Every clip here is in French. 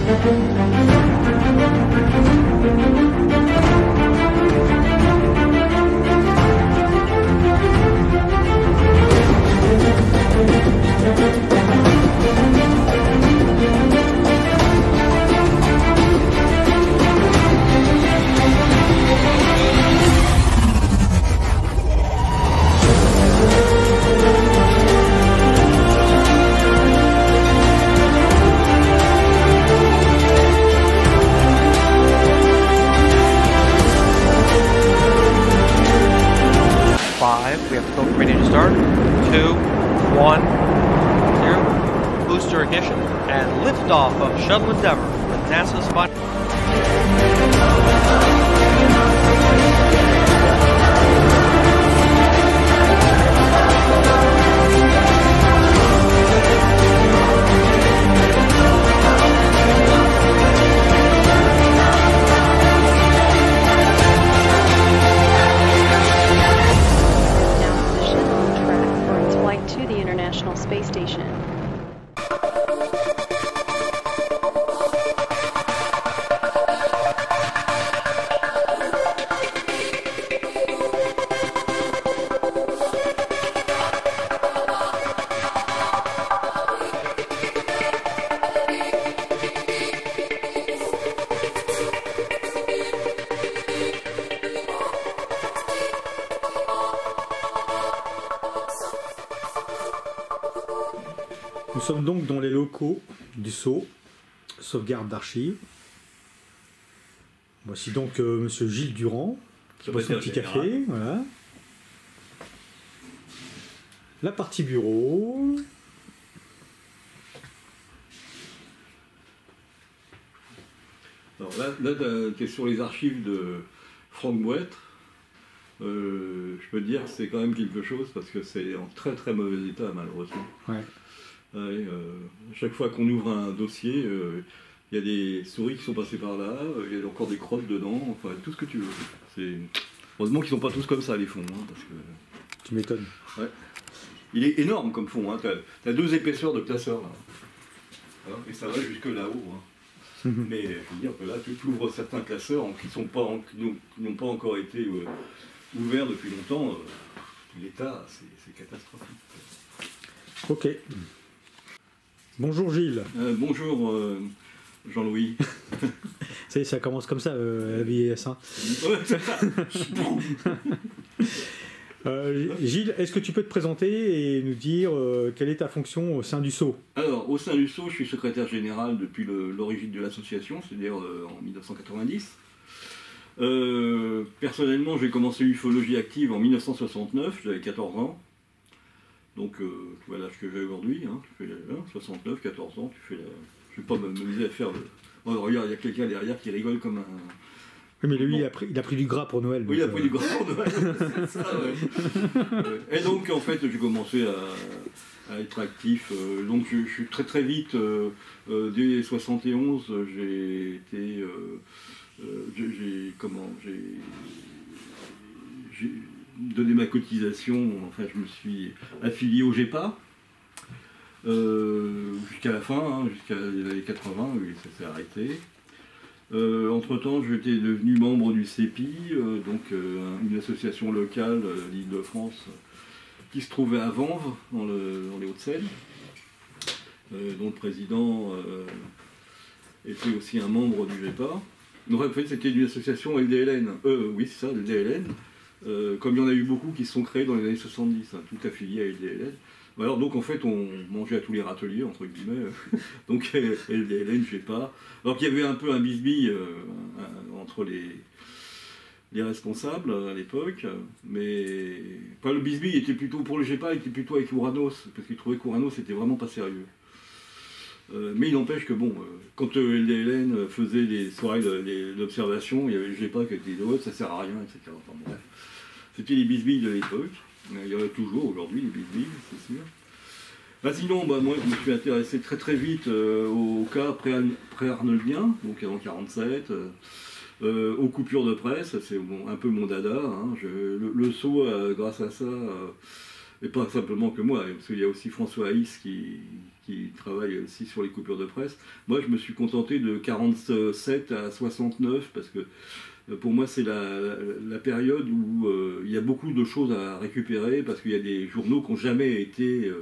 We have the ready to start. 2, 1, 0. Booster ignition and liftoff of Shuttle Endeavour with NASA's spot. Space Station. Nous sommes donc dans les locaux du SAU, sauvegarde d'archives. Voici donc monsieur Gilles Durand, qui boit son petit café. Voilà. La partie bureau. Alors là tu es sur les archives de Franck Boître. Je peux te dire que c'est quand même quelque chose parce que c'est en très très mauvais état malheureusement. Ouais. Chaque fois qu'on ouvre un dossier, il y a des souris qui sont passées par là, il y a encore des crottes dedans, enfin tout ce que tu veux. Heureusement qu'ils sont pas tous comme ça les fonds, hein, parce que... Tu m'étonnes. Ouais. Il est énorme comme fond, hein. Tu as 2 épaisseurs de classeurs là. Hein, et ça va jusque là-haut. Hein. Mais je veux dire que là tu ouvres certains classeurs qui n'ont pas encore été ouverts depuis longtemps, l'état c'est catastrophique. Ok. Bonjour Gilles. Bonjour Jean-Louis. Ça y est, ça commence comme ça, la vieillesse. Hein. Ouais, c'est ça. Gilles, est-ce que tu peux te présenter et nous dire quelle est ta fonction au sein du SAU? Alors, au sein du SAU, je suis secrétaire général depuis l'origine de l'association, c'est-à-dire en 1990. Personnellement, j'ai commencé l'ufologie active en 1969, j'avais 14 ans. Donc, tu vois l'âge que j'ai aujourd'hui, hein, tu fais 69, 14 ans, tu fais la... Je ne vais pas m'amuser à faire le... Oh, regarde, il y a quelqu'un derrière qui rigole comme un... Oui, mais lui, bon. il a pris du gras pour Noël. Oui, il a pris du gras pour Noël, c'est ça, ouais. Et donc, en fait, j'ai commencé à être actif. Donc, je suis très très vite, dès 71, j'ai été... j'ai donné ma cotisation, enfin, je me suis affilié au GEPA. Jusqu'à la fin, hein, jusqu'à les années 80, oui, ça s'est arrêté. Entre-temps, j'étais devenu membre du CEPI, donc une association locale d'Île-de-France qui se trouvait à Vanves, dans les Hauts-de-Seine, dont le président était aussi un membre du GEPA. Donc en fait, c'était une association LDLN. Oui, c'est ça, LDLN. Comme il y en a eu beaucoup qui se sont créés dans les années 70, hein, tout affilié à LDLN. Alors donc en fait on mangeait à tous les râteliers entre guillemets, donc LDLN, je sais pas. Alors qu'il y avait un peu un bisbille entre les responsables à l'époque, mais pas le bisbille était plutôt pour le GEPA, il était plutôt avec Ouranos, parce qu'il trouvait qu'Ouranos était vraiment pas sérieux. Mais il n'empêche que bon, quand LDLN faisait des soirées d'observation, il y avait le GEPA qui était de ça sert à rien, etc. Enfin bref, c'était les bisbilles de l'époque. Il y en a toujours aujourd'hui, les bisbilles, c'est sûr. Bah, sinon, bah, moi je me suis intéressé très très vite au cas pré-arnoldien, donc avant 1947, aux coupures de presse, c'est un peu mon dada. Hein. Le SAU, grâce à ça, et pas simplement que moi, parce qu'il y a aussi François Haïs qui travaille aussi sur les coupures de presse. Moi, je me suis contenté de 47 à 69, parce que pour moi, c'est la période où il y a beaucoup de choses à récupérer, parce qu'il y a des journaux qui n'ont jamais été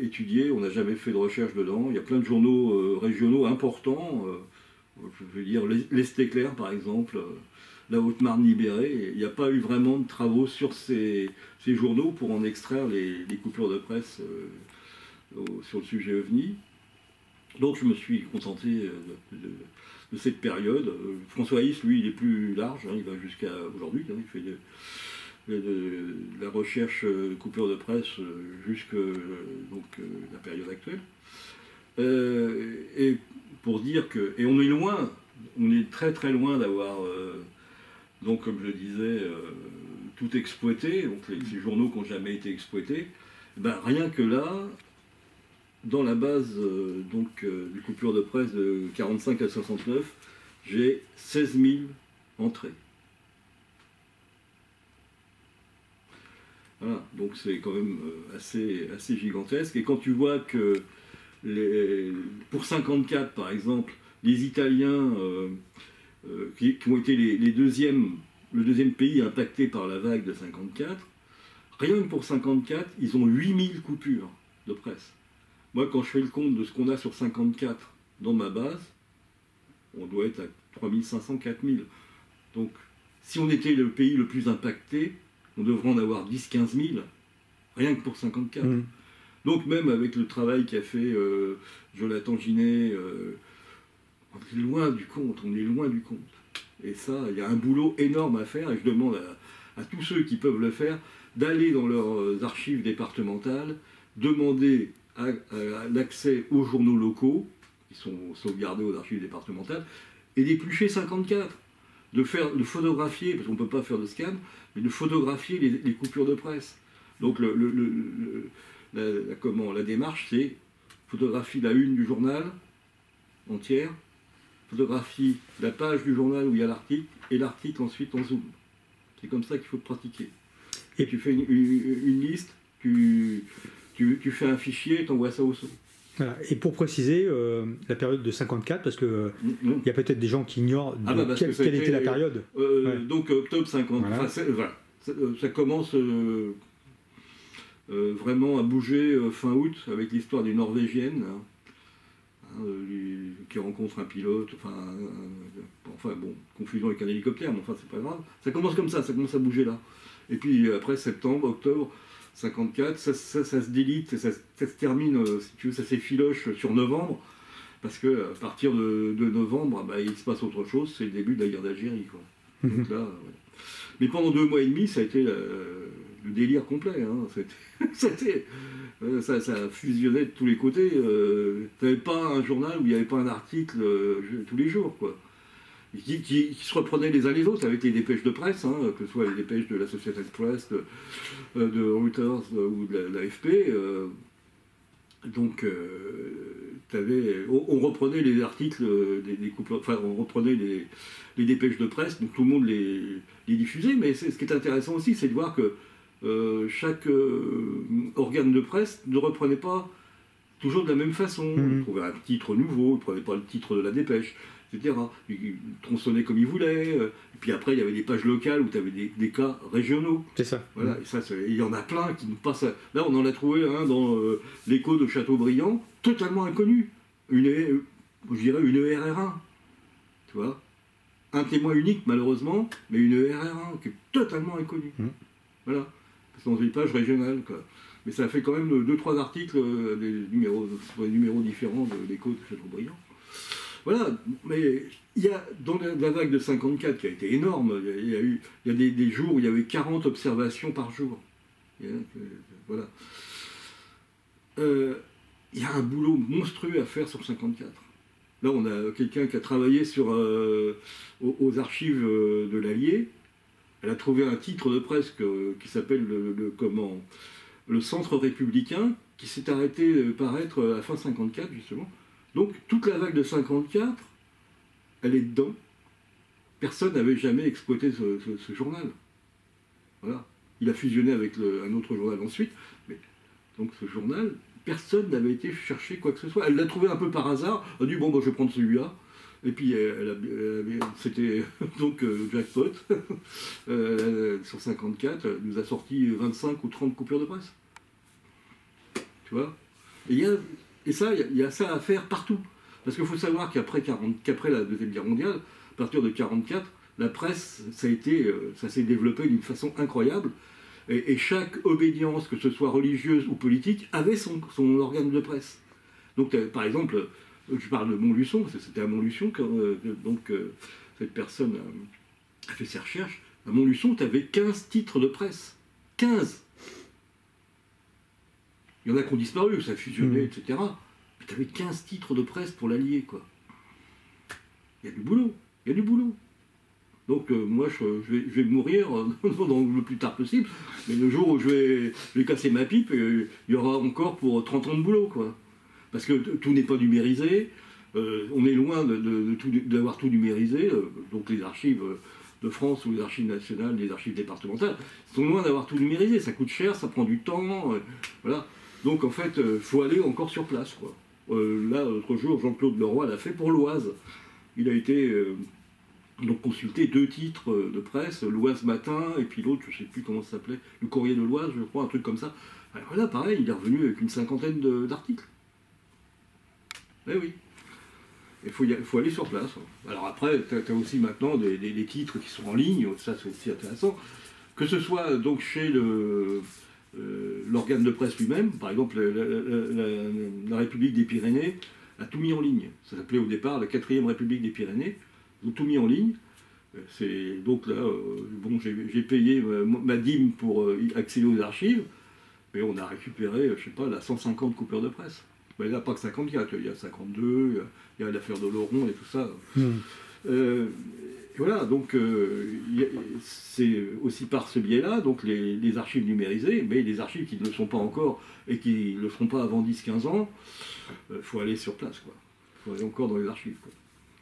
étudiés, on n'a jamais fait de recherche dedans. Il y a plein de journaux régionaux importants, je veux dire l'Est-Éclair par exemple, la Haute-Marne libérée. Il n'y a pas eu vraiment de travaux sur ces journaux pour en extraire les coupures de presse sur le sujet OVNI. Donc je me suis contenté de cette période. François Haïs, lui, il est plus large, hein, il va jusqu'à aujourd'hui, hein, il fait de la recherche de coupures de presse jusqu'à la période actuelle. Et pour dire que... Et on est loin, on est très très loin d'avoir, donc comme je le disais, tout exploité, donc ces journaux qui n'ont jamais été exploités. Ben, rien que là, dans la base des coupures de presse de 45 à 69, j'ai 16 000 entrées. Voilà, donc c'est quand même assez gigantesque. Et quand tu vois que pour 54 par exemple, les Italiens qui ont été le deuxième pays impacté par la vague de 54, rien que pour 54, ils ont 8000 coupures de presse. Moi, quand je fais le compte de ce qu'on a sur 54 dans ma base, on doit être à 3500, 4000. Donc, si on était le pays le plus impacté, on devrait en avoir 10, 15 000, rien que pour 54. Mmh. Donc, même avec le travail qu'a fait Jonathan Ginet, on est loin du compte, Et ça, il y a un boulot énorme à faire, et je demande à tous ceux qui peuvent le faire d'aller dans leurs archives départementales, demander l'accès aux journaux locaux, qui sont sauvegardés aux archives départementales, et d'éplucher 54, de photographier, parce qu'on ne peut pas faire de scan, mais de photographier les coupures de presse. Donc la démarche, c'est photographie la une du journal entière, photographie la page du journal où il y a l'article, et l'article ensuite en zoom. C'est comme ça qu'il faut pratiquer. Et tu fais une liste, tu fais un fichier et tu envoies ça au son. Voilà. Et pour préciser, la période de 54, parce qu'il y a peut-être des gens qui ignorent quelle était la période. Donc octobre 50, voilà. Ça commence vraiment à bouger fin août avec l'histoire d'une Norvégienne qui rencontre un pilote, confusion avec un hélicoptère, mais enfin c'est pas grave. Ça commence comme ça commence à bouger là. Et puis après septembre, octobre 54, ça se délite, ça se termine, si tu veux, ça s'effiloche sur novembre, parce que à partir de novembre, il se passe autre chose, c'est le début de la guerre d'Algérie, quoi. Donc là, ouais. Mais pendant 2 mois et demi, ça a été le délire complet, hein. Ça fusionnait de tous les côtés. Tu n'avais pas un journal où il n'y avait pas un article tous les jours, quoi. Qui se reprenaient les uns les autres avec les dépêches de presse, hein, que ce soit les dépêches de l'Associated Press, de Reuters ou de l'AFP. Donc, on reprenait les articles des couples, enfin, on reprenait les dépêches de presse, donc tout le monde les diffusait. Mais ce qui est intéressant aussi, c'est de voir que chaque organe de presse ne reprenait pas toujours de la même façon. Il trouvait un titre nouveau, il ne prenait pas le titre de la dépêche, etc. Il tronçonnait comme il voulait. Et puis après, il y avait des pages locales où tu avais des cas régionaux. C'est ça. Voilà. Et ça, il y en a plein qui nous passent. Là, on en a trouvé un dans l'écho de Châteaubriand, totalement inconnu. Je dirais une RR1. Tu vois, un témoin unique, malheureusement, mais une RR1 qui est totalement inconnue. Voilà. C'est dans une page régionale, quoi. Mais ça fait quand même 2-3 articles, des numéros différents de l'écho de Châteaubriand. Voilà, mais il y a, dans la vague de 54 qui a été énorme, il y a des jours où il y avait 40 observations par jour. Voilà. Il y a un boulot monstrueux à faire sur 54. Là, on a quelqu'un qui a travaillé aux archives de l'Allier. Elle a trouvé un titre de presse qui s'appelle le Centre républicain, qui s'est arrêté de paraître à la fin 54, justement. Donc, toute la vague de 54, elle est dedans. Personne n'avait jamais exploité ce journal. Voilà. Il a fusionné avec un autre journal ensuite. Mais, donc ce journal, personne n'avait été chercher quoi que ce soit. Elle l'a trouvé un peu par hasard. Elle a dit, bon, je vais prendre celui-là. Et puis, c'était donc jackpot. Sur 54, elle nous a sorti 25 ou 30 coupures de presse. Tu vois? Et ça, il y a ça à faire partout. Parce qu'il faut savoir qu'après la Deuxième Guerre mondiale, à partir de 1944, la presse, ça s'est développé d'une façon incroyable. Et chaque obédience, que ce soit religieuse ou politique, avait son organe de presse. Donc, par exemple, je parle de Montluçon, parce que c'était à Montluçon que cette personne a fait ses recherches. À Montluçon, tu avais 15 titres de presse. 15! Il y en a qui ont disparu, ça a fusionné, etc. Mais tu avais 15 titres de presse pour l'Allier, quoi. Il y a du boulot. Donc moi, je vais mourir le plus tard possible, mais le jour où je vais casser ma pipe, il y aura encore pour 30 ans de boulot, quoi. Parce que tout n'est pas numérisé, on est loin d'avoir tout numérisé, donc les archives de France ou les archives nationales, les archives départementales, sont loin d'avoir tout numérisé, ça coûte cher, ça prend du temps, voilà. Donc en fait, il faut aller encore sur place, quoi. Là, l'autre jour, Jean-Claude Leroy l'a fait pour l'Oise. Il a été donc consulté 2 titres de presse, l'Oise Matin, et puis l'autre, je ne sais plus comment ça s'appelait, le Courrier de l'Oise, je crois, un truc comme ça. Alors voilà, pareil, il est revenu avec une 50aine d'articles. Eh oui. Il faut aller sur place. Alors après, tu as aussi maintenant des titres qui sont en ligne, ça c'est aussi intéressant. Que ce soit donc chez l'organe de presse lui-même, par exemple la République des Pyrénées a tout mis en ligne. Ça s'appelait au départ la 4e République des Pyrénées. Ils ont tout mis en ligne. Donc là, bon, j'ai payé ma dîme pour accéder aux archives, mais on a récupéré, je sais pas, 150 coupures de presse. Mais là, pas que 54, il y a 52, il y a l'affaire de Laurent et tout ça. Et voilà, donc c'est aussi par ce biais-là, donc les archives numérisées, mais les archives qui ne le sont pas encore et qui ne le feront pas avant 10-15 ans, il faut aller sur place, quoi. Il faut aller encore dans les archives, quoi.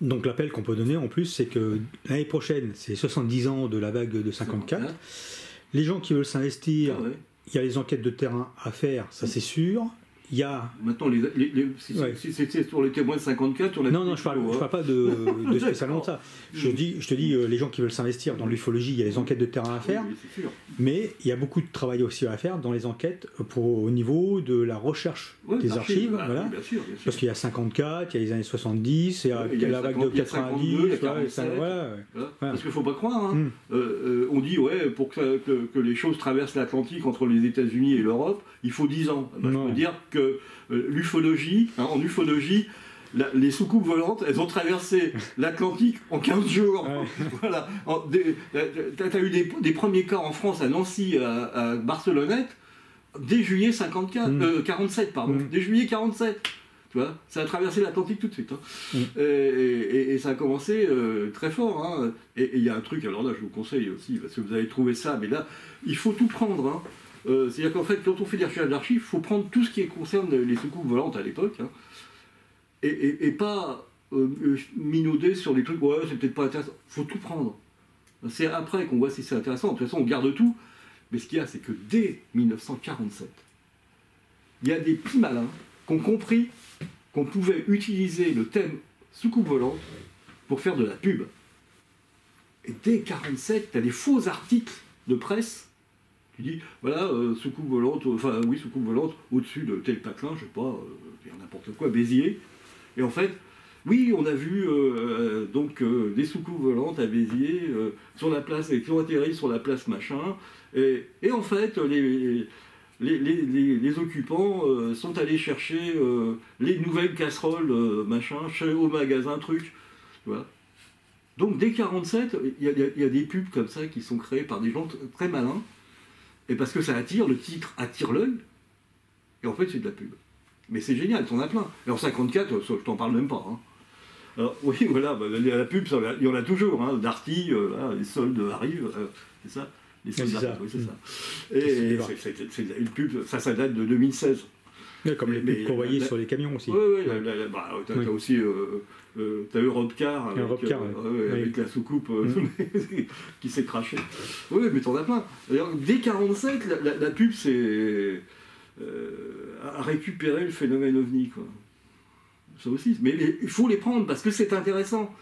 Donc l'appel qu'on peut donner en plus, c'est que l'année prochaine, c'est 70 ans de la vague de 54. Les gens qui veulent s'investir, il y a les enquêtes de terrain à faire, ça c'est sûr. Il y a... Maintenant, si c'était sur les témoins de 54, on a... Non, je parle pas de spécialement de ça. Je te dis, les gens qui veulent s'investir dans l'ufologie, il y a les enquêtes de terrain à faire, mais il y a beaucoup de travail aussi à faire dans les enquêtes au niveau de la recherche des archives. Voilà. Bien sûr. Parce qu'il y a 54, il y a les années 70, il y a la vague de 90, voilà. Parce qu'il ne faut pas croire. Hein. On dit, pour que les choses traversent l'Atlantique entre les États-Unis et l'Europe, il faut 10 ans. Je peux dire que l'ufologie, en ufologie, les soucoupes volantes, elles ont traversé l'Atlantique en 15 jours. Voilà. Tu as eu des premiers cas en France, à Nancy, à Barcelonnette, dès juillet 47, pardon. Dès juillet 47. Tu vois, ça a traversé l'Atlantique tout de suite. Hein. Et ça a commencé très fort. Hein. Et il y a un truc, alors là je vous conseille aussi, parce que vous avez trouvé ça, mais là, il faut tout prendre. Hein. C'est-à-dire qu'en fait, quand on fait des recherches d'archives, il faut prendre tout ce qui concerne les soucoupes volantes à l'époque, hein, et pas minauder sur des trucs, c'est peut-être pas intéressant. Il faut tout prendre. C'est après qu'on voit si c'est intéressant. De toute façon, on garde tout. Mais ce qu'il y a, c'est que dès 1947, il y a des petits malins qui ont compris qu'on pouvait utiliser le thème soucoupe volante pour faire de la pub. Et dès 1947, tu as des faux articles de presse. Tu dis, voilà, soucoupe volante, soucoupe volante au-dessus de tel patelin, je sais pas, n'importe quoi, Béziers. Et en fait, oui, on a vu des soucoupes volantes à Béziers sur la place, et qui ont atterri sur la place machin. Et en fait, les occupants sont allés chercher les nouvelles casseroles au magasin truc. Voilà. Donc dès 1947, il y a des pubs comme ça qui sont créées par des gens très malins. Et parce que ça attire, le titre attire l'œil, et en fait c'est de la pub. Mais c'est génial, t'en as plein. Et en 54, je t'en parle même pas. Hein. Alors, oui, voilà, la pub, il y en a toujours. Hein. Darty, les soldes arrivent, c'est ça. Les soldes arrivent, oui, c'est ça. Et c'est une pub, ça date de 2016. Ouais, comme les pubs qu'on voyait sur les camions aussi. Oui, tu as aussi t'as Europcar avec la soucoupe qui s'est crachée. Oui, mais t'en as plein. D'ailleurs, dès 47, la pub a récupéré le phénomène OVNI, quoi. Ça aussi. Mais il faut les prendre parce que c'est intéressant.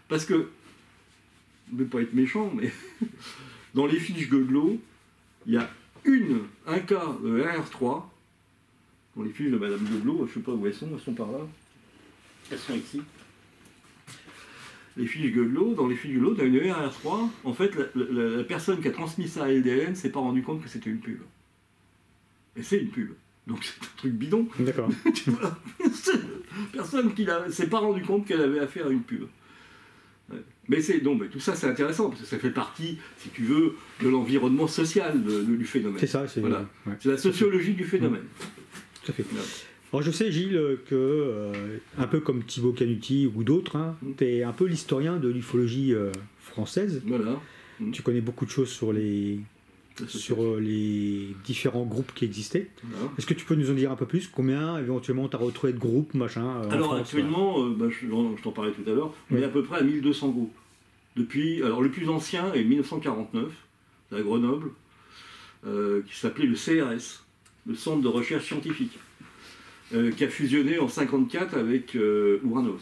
Parce que, je ne veux pas être méchant, mais dans les fiches Godlot, il y a un cas de RR3. Dans les fiches de Madame Godlot, je ne sais pas où elles sont par là. Elles sont ici. Les fiches Godlot, dans les fiches Godlot, dans une RR3, en fait, la personne qui a transmis ça à LDN ne s'est pas rendu compte que c'était une pub. Et c'est une pub. Donc c'est un truc bidon. D'accord. Personne qui ne s'est pas rendu compte qu'elle avait affaire à une pub. Ouais. Mais tout ça c'est intéressant, parce que ça fait partie, si tu veux, de l'environnement social du phénomène. C'est ça, c'est la sociologie du phénomène. Tout à fait. Alors je sais, Gilles, que, un peu comme Thibaut Canuti ou d'autres, tu es un peu l'historien de l'ufologie française. Voilà. Tu connais beaucoup de choses sur les différents groupes qui existaient. Voilà. Est-ce que tu peux nous en dire un peu plus? Combien éventuellement tu as retrouvé de groupes, machin Alors France, actuellement, je t'en parlais tout à l'heure, on est à peu près à 1200 groupes. Alors le plus ancien est 1949, à Grenoble, qui s'appelait le CRS, le Centre de Recherche Scientifique, qui a fusionné en 1954 avec Ouranos.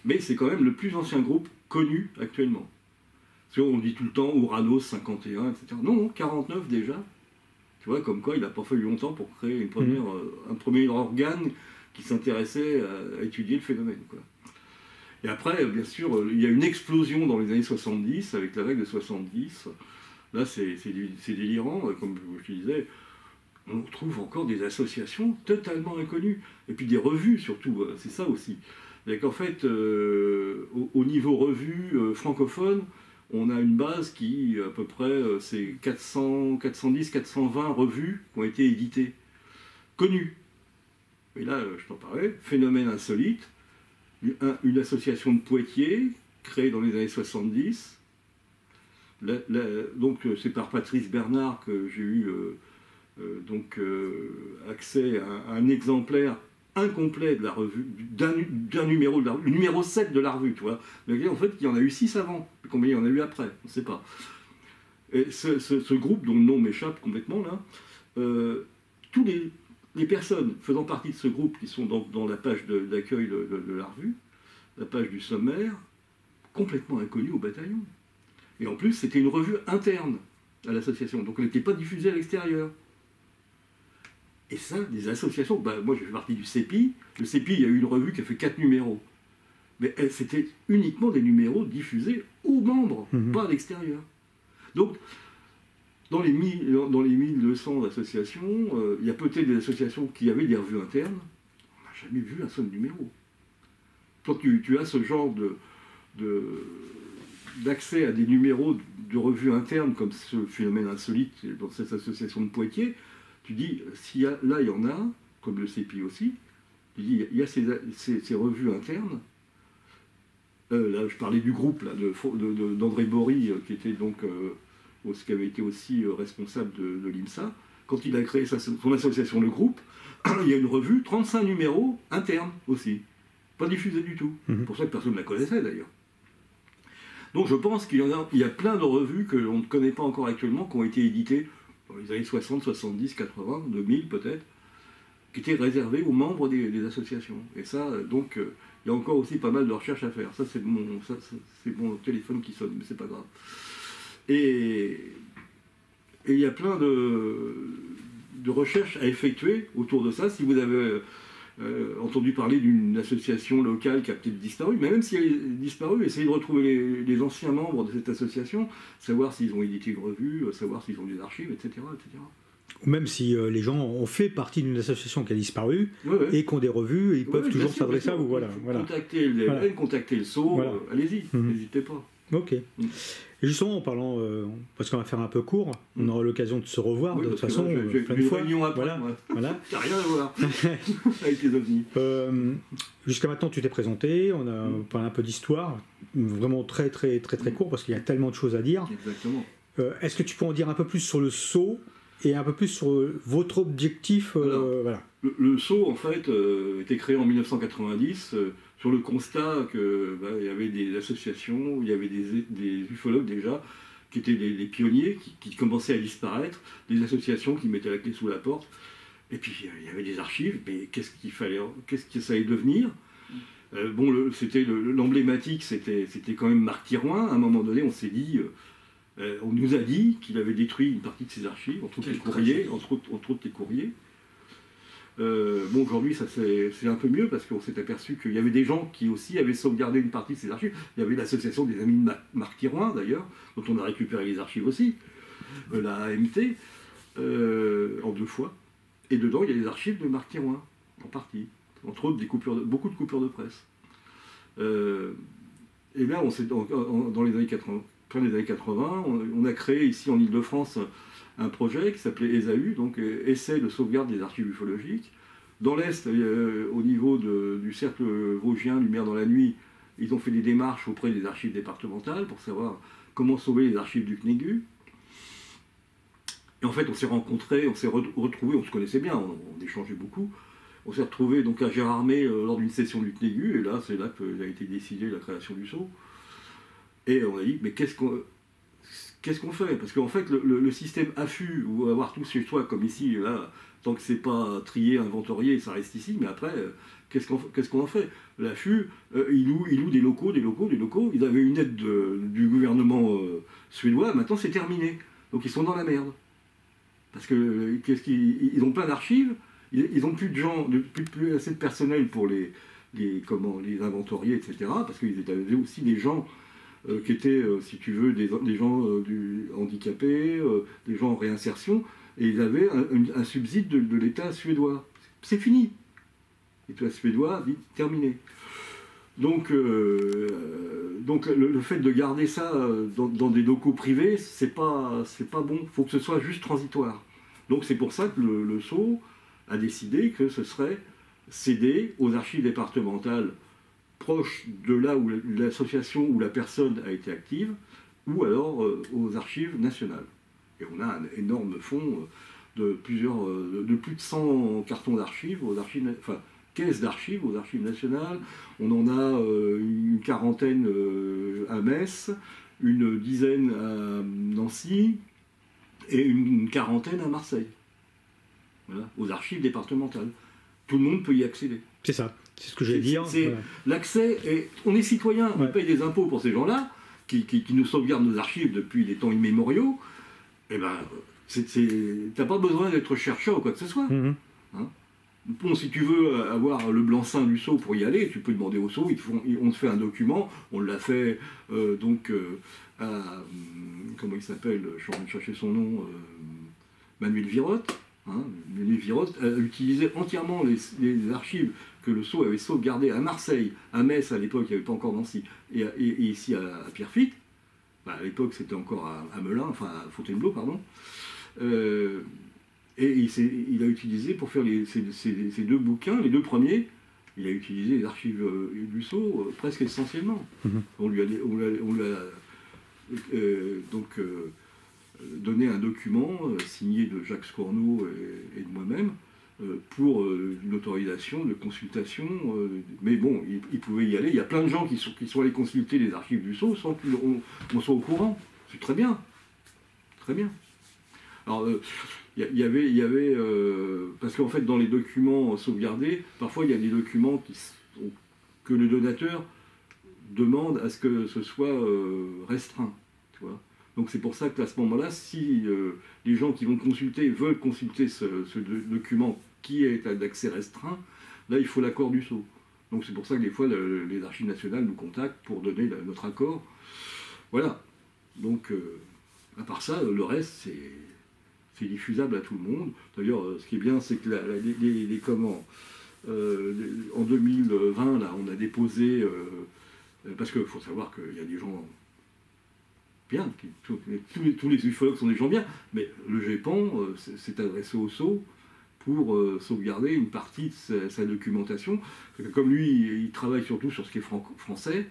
Mais c'est quand même le plus ancien groupe connu actuellement. Parce qu'on dit tout le temps Ouranos 51, etc. Non, 49 déjà. Tu vois, comme quoi il n'a pas fallu longtemps pour créer un premier organe qui s'intéressait à étudier le phénomène, quoi. Et après, bien sûr, il y a une explosion dans les années 70, avec la vague de 70. Là, c'est délirant, comme je te disais. On trouve encore des associations totalement inconnues. Et puis des revues, surtout, c'est ça aussi. C'est-à-dire qu'en fait, au niveau revue francophone, on a une base qui, à peu près, c'est 410-420 revues qui ont été éditées, connues. Et là, je t'en parlais, phénomène insolite, une association de Poitiers, créée dans les années 70. Donc, c'est par Patrice Bernard que j'ai eu accès à un exemplaire incomplet de la revue, d'un numéro, le numéro 7 de la revue, tu vois. Mais en fait, il y en a eu 6 avant. Combien il y en a eu après? On ne sait pas. Et ce groupe, dont le nom m'échappe complètement, là, tous les personnes faisant partie de ce groupe, qui sont dans la page d'accueil de la revue, la page du sommaire, complètement inconnues au bataillon. Et en plus, c'était une revue interne à l'association, donc elle n'était pas diffusée à l'extérieur. Et ça, des associations, moi je fais partie du CEPI. Le CEPI, il y a eu une revue qui a fait 4 numéros. Mais c'était uniquement des numéros diffusés aux membres, pas à l'extérieur. Donc, dans les 1200 associations, il y a peut-être des associations qui avaient des revues internes. On n'a jamais vu un seul numéro. Quand tu as ce genre d'accès à des numéros de revues internes, comme ce phénomène insolite dans cette association de Poitiers, tu dis, là il y en a, comme le CEPI aussi, tu dis, il y a ces revues internes. Là, je parlais du groupe d'André Bory, qui était donc qui avait été aussi responsable de l'IMSA. Quand il a créé son association, le groupe, il y a une revue, 35 numéros internes aussi, pas diffusés du tout. C'est pour ça que personne ne la connaissait d'ailleurs. Donc je pense qu'il y a plein de revues que l'on ne connaît pas encore actuellement, qui ont été éditées dans les années 60, 70, 80, 2000 peut-être, qui étaient réservées aux membres des associations. Et ça, donc, il y a encore aussi pas mal de recherches à faire. Ça, c'est mon téléphone qui sonne, mais c'est pas grave. Et il y a plein de recherches à effectuer autour de ça. Si vous avez entendu parler d'une association locale qui a peut-être disparu, mais même si elle est disparue, essayez de retrouver les anciens membres de cette association, savoir s'ils ont édité une revue, savoir s'ils ont des archives, etc. etc. Ou même si les gens ont fait partie d'une association qui a disparu et qui ont des revues, ils peuvent toujours s'adresser à vous. Voilà. Contactez le DLN, contactez le SO, allez-y, n'hésitez pas. Ok. Et justement, en parlant, parce qu'on va faire un peu court, on aura l'occasion de se revoir de toute façon. J'ai une réunion après, voilà. T'as rien à voir avec les ovnis. Jusqu'à maintenant, tu t'es présenté, on a parlé un peu d'histoire, vraiment très très très très court parce qu'il y a tellement de choses à dire. Exactement. Est-ce que tu peux en dire un peu plus sur le SO et un peu plus sur votre objectif. Voilà. Le Sceau, en fait, était créé en 1990 sur le constat qu'il y avait des associations, il y avait des ufologues déjà, qui étaient des pionniers, qui commençaient à disparaître, des associations qui mettaient la clé sous la porte, et puis il y avait des archives, mais qu'est-ce que ça allait devenir? L'emblématique, c'était quand même Marc Thirouin. À un moment donné, on s'est dit, on nous a dit qu'il avait détruit une partie de ses archives, entre autres les courriers. Aujourd'hui, c'est un peu mieux parce qu'on s'est aperçu qu'il y avait des gens qui aussi avaient sauvegardé une partie de ces archives. Il y avait l'association des amis de Marc Thirouin, d'ailleurs, dont on a récupéré les archives aussi, la AMT, en 2 fois. Et dedans, il y a les archives de Marc Thirouin, en partie. Entre autres, beaucoup de coupures de presse. Et là, dans les années 80, fin des années 80, on a créé ici en Ile-de-France un projet qui s'appelait ESAU, donc Essai de sauvegarde des archives ufologiques. Dans l'Est, au niveau du cercle vosgien, Lumière dans la nuit, ils ont fait des démarches auprès des archives départementales pour savoir comment sauver les archives du CNEGU. Et en fait, on s'est rencontrés, on s'est retrouvés, on se connaissait bien, on échangeait beaucoup. On s'est retrouvés donc à Gérardmer lors d'une session du CNEGU, et là, c'est là qu'a été décidée la création du Sceau. Et on a dit, mais qu'est-ce qu'on fait? Parce qu'en fait, le système affût, ou avoir tout chez soi, comme ici, là, tant que c'est pas trié, inventorié, ça reste ici, mais après, qu'est-ce qu'on en fait? L'affût, il loue des locaux, ils avaient une aide du gouvernement suédois, maintenant c'est terminé. Donc ils sont dans la merde. Parce que ils ont plein d'archives, ils n'ont plus de gens, plus assez de personnel pour les inventorier, etc. Parce qu'ils avaient aussi des gens qui étaient, si tu veux, des gens handicapés, des gens en réinsertion, et ils avaient un subside de l'État suédois. C'est fini. L'État suédois dit terminé. Donc le fait de garder ça dans des locaux privés, c'est pas bon. Il faut que ce soit juste transitoire. Donc c'est pour ça que le Sceau a décidé que ce serait cédé aux archives départementales proches de là où l'association ou la personne a été active, ou alors aux archives nationales. Et on a un énorme fonds de plus de 100 cartons d'archives, caisses d'archives aux archives nationales. On en a une quarantaine à Metz, une dizaine à Nancy et une quarantaine à Marseille. Voilà, aux archives départementales. Tout le monde peut y accéder. C'est ça, c'est ce que j'allais dire. Voilà. L'accès, on est citoyen, on paye des impôts pour ces gens-là, qui nous sauvegardent nos archives depuis des temps immémoriaux. Eh ben, t'as pas besoin d'être chercheur ou quoi que ce soit. Mm-hmm. Hein? Bon, si tu veux avoir le blanc-seing du Sceau pour y aller, tu peux demander au Sceau, on te fait un document, on l'a fait à, comment il s'appelle, je suis en train de chercher son nom, Manuel Virotte. Hein, Manuel Virotte a utilisé entièrement les archives que le Sceau avait sauvegardées à Marseille, à Metz à l'époque, il n'y avait pas encore Nancy, et ici à Pierrefitte. Bah, à l'époque c'était encore à Melun, enfin à Fontainebleau, pardon. Et il a utilisé, pour faire ces 2 bouquins, les 2 premiers, il a utilisé les archives du Sceau presque essentiellement. Mm-hmm. On lui a donné un document signé de Jacques Scourneau et de moi-même pour une autorisation de consultation. Mais bon, il pouvait y aller. Il y a plein de gens qui sont allés consulter les archives du Sceau sans qu'on soit au courant. C'est très bien. Très bien. Alors, il y avait parce qu'en fait, dans les documents sauvegardés, parfois il y a des documents que le donateur demande à ce que ce soit restreint. Tu vois. Donc c'est pour ça qu'à ce moment-là, si les gens qui vont consulter veulent consulter ce document qui est d'accès restreint, là il faut l'accord du Sceau. Donc c'est pour ça que des fois les archives nationales nous contactent pour donner notre accord. Voilà. Donc à part ça, le reste c'est diffusable à tout le monde. D'ailleurs, ce qui est bien, c'est que en 2020, là, on a déposé, parce qu'il faut savoir qu'il y a des gens bien, tous les ufologues sont des gens bien, mais le GEPAN s'est adressé au Sceau pour sauvegarder une partie de sa documentation. Comme lui, il travaille surtout sur ce qui est français,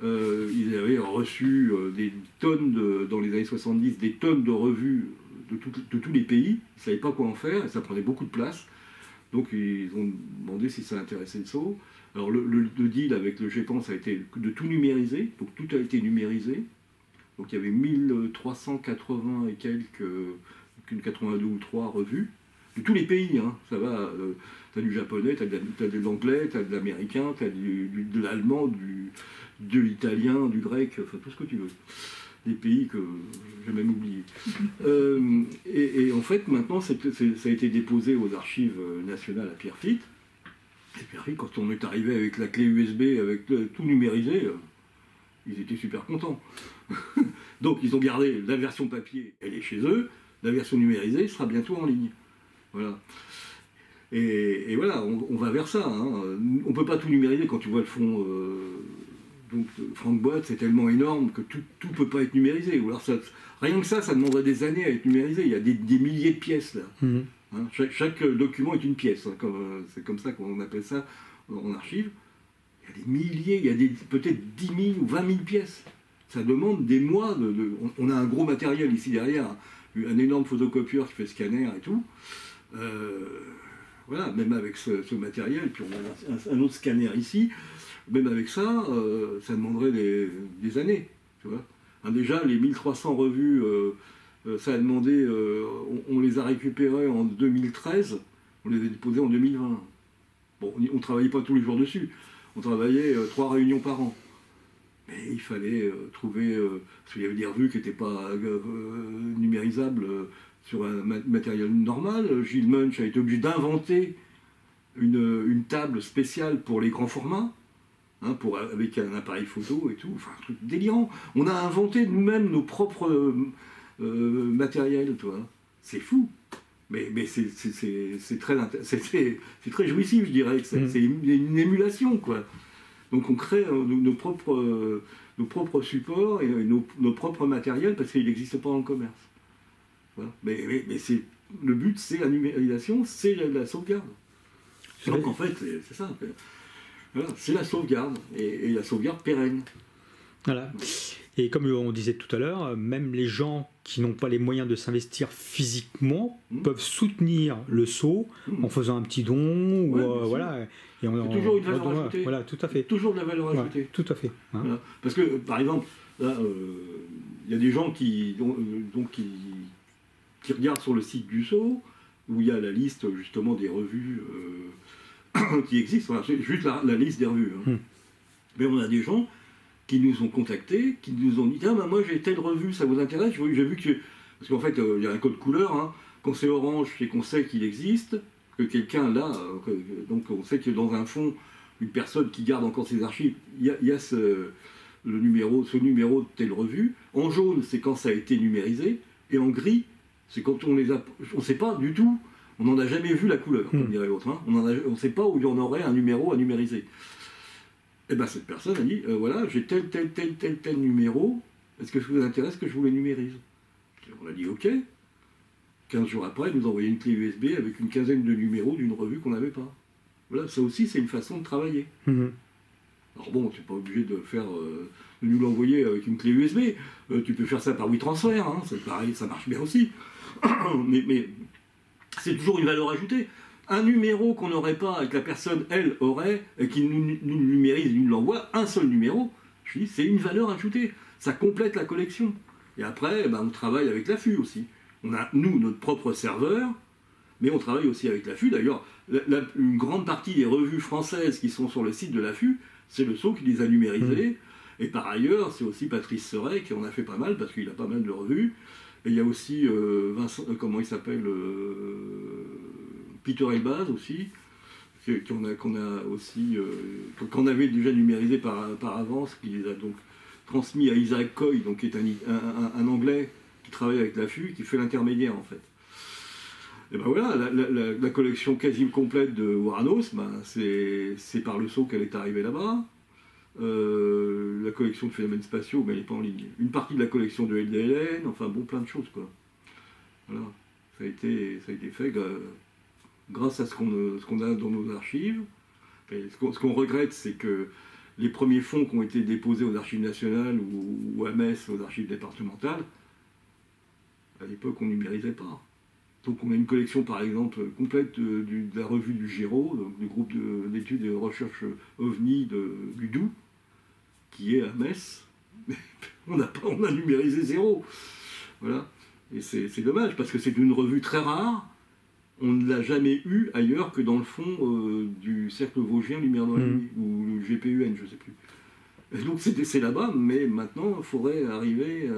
ils avaient reçu des tonnes, dans les années 70, des tonnes de revues de tous les pays. Ils ne savaient pas quoi en faire et ça prenait beaucoup de place. Donc ils ont demandé si ça intéressait le SAU. Alors le deal avec le GEPAN, ça a été de tout numériser. Donc tout a été numérisé. Donc il y avait 1380 et quelques, 82 ou 3 revues. De tous les pays, hein. Ça va. Tu as du japonais, tu as de l'anglais, tu as de l'américain, tu as de l'allemand, de l'italien, du grec, enfin tout ce que tu veux. Des pays que j'ai même oubliés. Et en fait, maintenant, ça a été déposé aux archives nationales à Pierrefitte. Et Pierrefitte, quand on est arrivé avec la clé USB, avec tout numérisé, ils étaient super contents. Donc, ils ont gardé la version papier, elle est chez eux. La version numérisée sera bientôt en ligne. Voilà. Et voilà, on va vers ça. Hein. On ne peut pas tout numériser quand tu vois le fond. Donc, Franck Boîte, c'est tellement énorme que tout ne peut pas être numérisé. Ou alors rien que ça demanderait des années à être numérisé. Il y a des milliers de pièces là. Mmh. Hein, chaque document est une pièce. Hein, c'est comme ça qu'on appelle ça en archive. Il y a des milliers, il y a peut-être 10 000 ou 20 000 pièces. Ça demande des mois. On a un gros matériel ici derrière, un énorme photocopieur qui fait scanner et tout. Voilà, même avec ce matériel, puis on a un autre scanner ici. Même avec ça, ça demanderait des années, tu vois. Hein, déjà, les 1300 revues, ça a demandé, on les a récupérées en 2013, on les a déposées en 2020. Bon, on ne travaillait pas tous les jours dessus, on travaillait 3 réunions par an. Mais il fallait trouver, parce qu'il y avait des revues qui n'étaient pas numérisables sur un matériel normal. Gilles Munch a été obligé d'inventer une table spéciale pour les grands formats. Hein, avec un appareil photo et tout, enfin un truc délirant. On a inventé nous-mêmes nos propres matériels, tu vois. C'est fou. Mais c'est très jouissif, je dirais. C'est une émulation, quoi. Donc on crée nos propres supports et nos propres matériels parce qu'il n'existe pas dans le commerce. Voilà. Mais le but, c'est la numérisation, c'est la sauvegarde. Donc en fait, c'est ça. Voilà, c'est la sauvegarde, et la sauvegarde pérenne. Voilà. Et comme on disait tout à l'heure, même les gens qui n'ont pas les moyens de s'investir physiquement peuvent soutenir le SAU en faisant un petit don. Voilà. Et toujours une valeur ajoutée. Voilà, tout à fait. Toujours de la valeur ajoutée. Ouais, tout à fait. Hein. Voilà. Parce que, par exemple, il y a des gens qui regardent sur le site du SAU, où il y a la liste justement des revues qui existent, voilà, c'est juste la liste des revues. Hein. Mais on a des gens qui nous ont contactés, qui nous ont dit « Ah, ben moi j'ai telle revue, ça vous intéresse ?» J'ai vu que... Parce qu'en fait, il y a un code couleur, hein. Quand c'est orange, c'est qu'on sait qu'il existe, que quelqu'un là, donc on sait que dans un fond, une personne qui garde encore ses archives, il y a ce numéro de telle revue. En jaune, c'est quand ça a été numérisé, et en gris, c'est quand on ne sait pas du tout. On n'en a jamais vu la couleur, comme dirait l'autre. Hein. On ne sait pas où il y en aurait un numéro à numériser. Et bien cette personne a dit, voilà, j'ai tel numéro, est-ce que ça vous intéresse que je vous le numérise? On a dit ok. 15 jours après, elle nous a envoyé une clé USB avec une quinzaine de numéros d'une revue qu'on n'avait pas. Voilà, ça aussi c'est une façon de travailler. Alors bon, tu n'es pas obligé de nous l'envoyer avec une clé USB, tu peux faire ça par WeTransfer, hein, c'est pareil, ça marche bien aussi. mais c'est toujours une valeur ajoutée. Un numéro qu'on n'aurait pas, et que la personne, elle, aurait, et qui nous numérise et nous l'envoie, un seul numéro, je dis, c'est une valeur ajoutée. Ça complète la collection. Et après, on travaille avec l'affût aussi. On a, nous, notre propre serveur, mais on travaille aussi avec l'affût. D'ailleurs, une grande partie des revues françaises qui sont sur le site de l'affût, c'est le SAU qui les a numérisées. Et par ailleurs, c'est aussi Patrice Seret qui en a fait pas mal, parce qu'il a pas mal de revues. Et il y a aussi Vincent, comment il s'appelle, Peter Elbaz aussi, qu'on avait déjà numérisé par avance, qui les a donc transmis à Isaac Coy, donc, qui est un Anglais qui travaille avec l'affût, qui fait l'intermédiaire en fait. Et ben voilà, la collection quasi complète de Waranos, c'est par le SAU qu'elle est arrivée là-bas. La collection de phénomènes spatiaux, mais elle n'est pas en ligne. Une partie de la collection de LDLN, enfin bon, plein de choses quoi. Voilà, ça a été fait grâce à ce qu'on a dans nos archives. Et ce qu'on regrette, c'est que les premiers fonds qui ont été déposés aux archives nationales ou à Metz, aux archives départementales, À l'époque, on numérisait pas. Donc on a une collection, par exemple, complète de la revue du GIRO, donc du groupe d'études et de recherche OVNI du Doubs, qui est à Metz. On a numérisé 0. Voilà. Et c'est dommage, parce que c'est une revue très rare. On ne l'a jamais eue ailleurs que dans le fond du Cercle Vosgien Lumière dans la nuit, ou le GPUN, je ne sais plus. Et donc c'est là-bas, mais maintenant, il faudrait arriver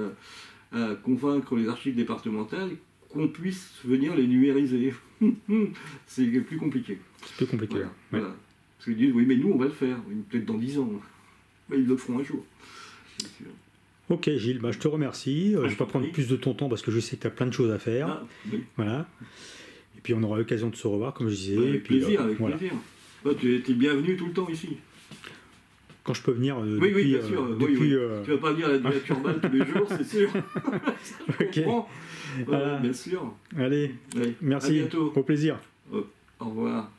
à convaincre les archives départementales qu'on puisse venir les numériser. C'est plus compliqué. C'est plus compliqué. Voilà. Ouais. Voilà. Parce qu'ils disent, oui, mais nous, on va le faire. Peut-être dans 10 ans. Mais ils le feront un jour. C'est sûr. Ok Gilles, je te remercie. Je ne vais pas prendre plus de ton temps parce que je sais que tu as plein de choses à faire. Ah, oui. Voilà. Et puis on aura l'occasion de se revoir, comme je disais. Avec et puis, plaisir, avec voilà. plaisir. Tu es bienvenu tout le temps ici. Quand je peux venir Oui, bien sûr. depuis, Tu vas pas venir à la Turballe tous les jours, c'est sûr. Ok. Voilà. Bien sûr. Allez, Allez, merci. à bientôt. Au plaisir. Au revoir.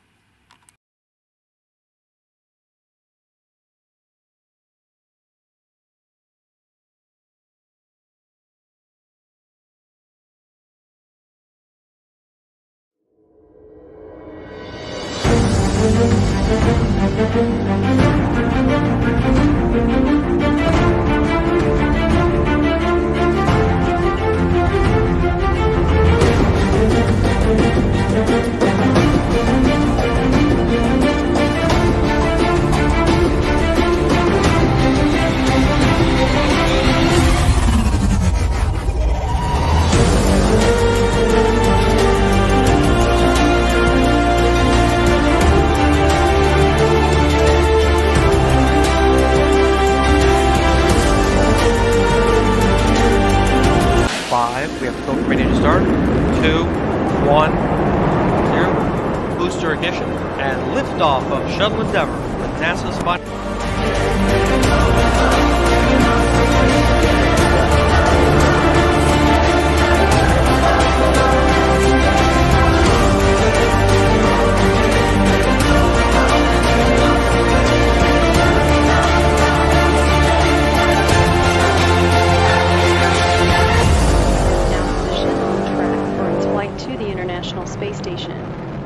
We have the filter ready to start. 2, 1, 0. Booster ignition and liftoff of Shuttle Endeavour with NASA's Spot. to the International Space Station.